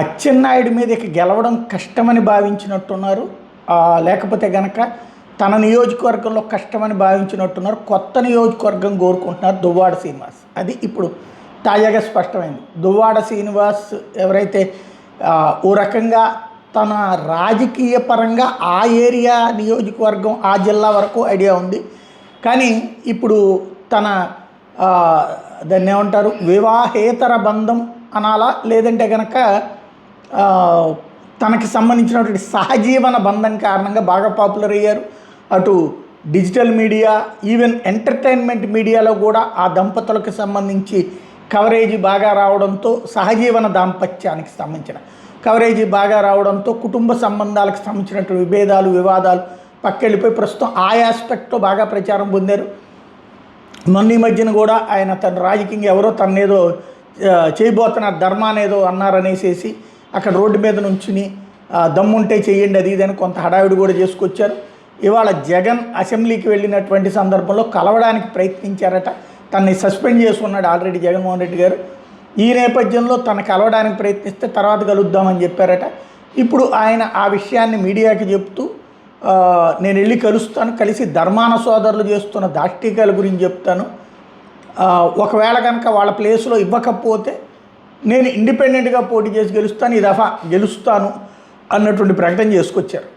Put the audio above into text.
అచ్చెన్నాయుడు మీద ఇక గెలవడం కష్టమని భావించినట్టున్నారు. లేకపోతే గనక తన నియోజకవర్గంలో కష్టమని భావించినట్టున్నారు. కొత్త నియోజకవర్గం కోరుకుంటున్నారు దువ్వాడ శ్రీనివాస్. అది ఇప్పుడు తాజాగా స్పష్టమైంది. దువ్వాడ శ్రీనివాస్ ఎవరైతే ఓ రకంగా తన రాజకీయ పరంగా ఆ ఏరియా నియోజకవర్గం ఆ జిల్లా వరకు ఐడియా ఉంది. కానీ ఇప్పుడు తన దాన్ని ఏమంటారు, వివాహేతర బంధం అనాలా, లేదంటే కనుక తనకి సంబంధించినటువంటి సహజీవన బంధం కారణంగా బాగా పాపులర్ అయ్యారు. అటు డిజిటల్ మీడియా, ఈవెన్ ఎంటర్టైన్మెంట్ మీడియాలో కూడా ఆ దంపతులకు సంబంధించి కవరేజీ బాగా రావడంతో, సహజీవన దాంపత్యానికి సంబంధించిన కవరేజీ బాగా రావడంతో కుటుంబ సంబంధాలకు సంబంధించినటువంటి విభేదాలు, వివాదాలు పక్కెళ్ళిపోయి ప్రస్తుతం ఆ ఆస్పెక్ట్లో బాగా ప్రచారం పొందారు. మొన్న ఈ మధ్యన కూడా ఆయన తన రాజకీయంగా ఎవరో తనేదో చేయబోతున్నారు, ధర్మానేదో అన్నారనేసేసి అక్కడ రోడ్డు మీద నుంచుని దమ్ముంటే చేయండి అది ఇదని కొంత హడావిడి కూడా చేసుకొచ్చారు. ఇవాళ జగన్ అసెంబ్లీకి వెళ్ళినటువంటి సందర్భంలో కలవడానికి ప్రయత్నించారట. తనని సస్పెండ్ చేసుకున్నాడు ఆల్రెడీ జగన్మోహన్ రెడ్డి గారు. ఈ నేపథ్యంలో తను కలవడానికి ప్రయత్నిస్తే తర్వాత కలుద్దామని చెప్పారట. ఇప్పుడు ఆయన ఆ విషయాన్ని మీడియాకి చెప్తూ నేను వెళ్ళి కలుస్తాను, కలిసి ధర్మాన సోదరులు చేస్తున్న దాష్టికాల గురించి చెప్తాను, ఒకవేళ కనుక వాళ్ళ ప్లేస్లో ఇవ్వకపోతే నేను ఇండిపెండెంట్గా పోటీ చేసి గెలుస్తాను, ఈ దఫా గెలుస్తాను అన్నటువంటి ప్రకటన చేసుకొచ్చారు.